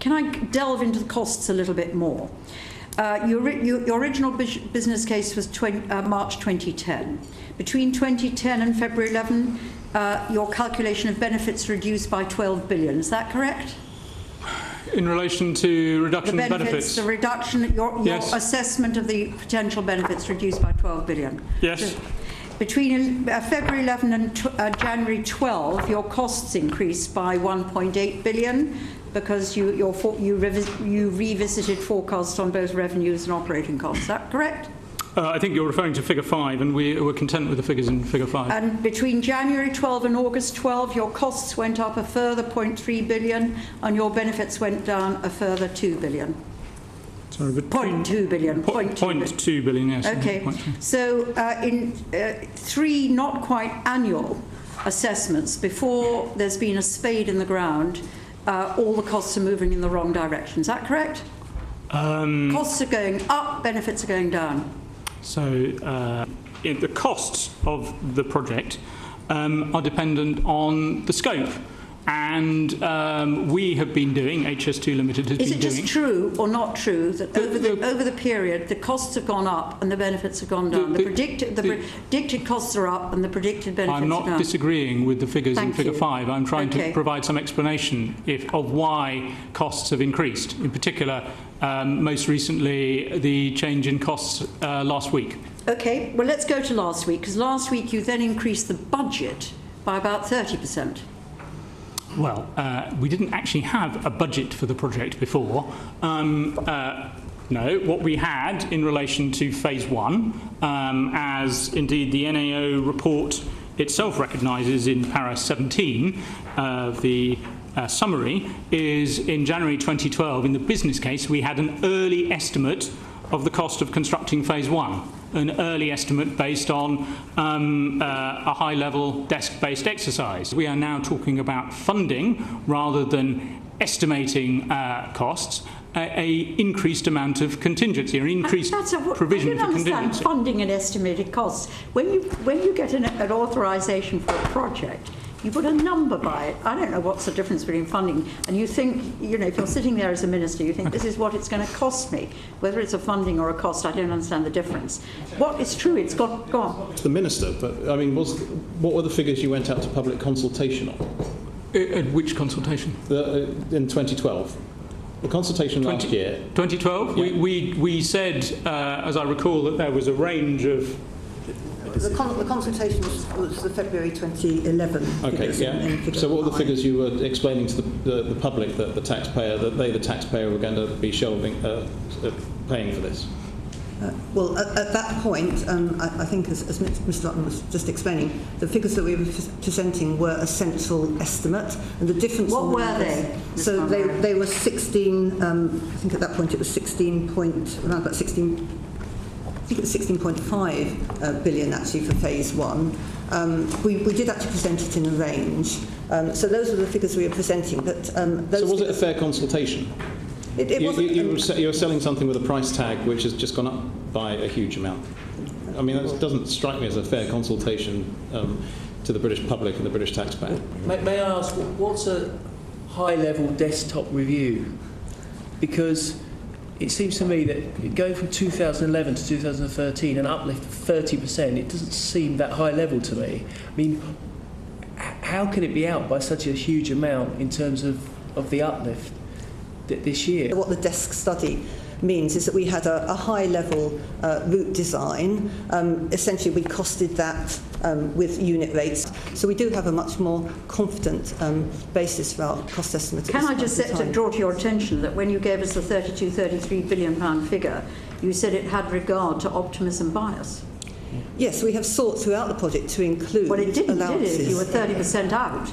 Can I delve into the costs a little bit more? Your original business case was March 2010. Between 2010 and February 11, your calculation of benefits reduced by 12 billion. Is that correct? In relation to reduction the of benefits? The reduction, your yes. assessment of the potential benefits reduced by 12 billion. Yes. So between February 11 and January 12, your costs increased by 1.8 billion because you revisited forecasts on both revenues and operating costs. Is that correct? I think you're referring to figure 5, and we were content with the figures in figure 5. And between January 12 and August 12, your costs went up a further 0.3 billion, and your benefits went down a further 2 billion. Sorry, but 0.2 billion. 0.2 billion, yes. Okay. So in 3 not quite annual assessments, before there's been a spade in the ground, all the costs are moving in the wrong direction. Is that correct? Costs are going up, benefits are going down. So the costs of the project are dependent on the scope. And we have been doing, HS2 Ltd has been doing... Is it just true or not true that over the period the costs have gone up and the benefits have gone down? The predicted costs are up and the predicted benefits are down. I'm not disagreeing with the figures in figure 5. I'm trying to provide some explanation of why costs have increased. In particular, most recently, the change in costs last week. Okay, well let's go to last week, because last week you then increased the budget by about 30%. Well, we didn't actually have a budget for the project before. No, what we had in relation to phase 1, as indeed the NAO report itself recognises in para 17 of the summary, is in January 2012, in the business case, we had an early estimate of the cost of constructing phase 1. An early estimate based on a high-level desk-based exercise. We are now talking about funding rather than estimating costs, a increased amount of contingency, or increased provision for contingency. I don't understand funding and estimated costs. When you get an authorisation for a project, you put a number by it. I don't know what's the difference between funding, and you think, you know, if you're sitting there as a minister, you think this is what it's going to cost me. Whether it's a funding or a cost, I don't understand the difference. What is true, it's gone. The minister, but I mean, what were the figures you went out to public consultation on? Which consultation? In 2012. The consultation last year. 2012? Yeah. We said, as I recall, that there was a range of... The consultation was the February 2011 figures. Okay, yeah. So what were the figures you were explaining to the public, that the taxpayer, the taxpayer, were going to be paying for this? Well, at that point, I think, as Mr. Lutton was just explaining, the figures that we were presenting were a central estimate, and the difference. What were they? So they were 16. I think at that point it was 16 around about 16. I think it was 16.5 billion actually for phase 1. We did actually present it in a range. So those were the figures we were presenting. But so was it a fair consultation? You were selling something with a price tag which has just gone up by a huge amount. I mean, that doesn't strike me as a fair consultation to the British public and the British taxpayer. May I ask, what's a high-level desktop review? Because it seems to me that going from 2011 to 2013, an uplift of 30%, it doesn't seem that high level to me. I mean, how can it be out by such a huge amount in terms of the uplift this year? What the desk study means is that we had a high-level route design. Essentially, we costed that with unit rates. So we do have a much more confident basis for our cost estimate. Can I just draw to your attention that when you gave us the £32-33 billion figure, you said it had regard to optimism bias? Yes, we have sought throughout the project to include Well, it didn't, allowances. did it, if you were 30% out?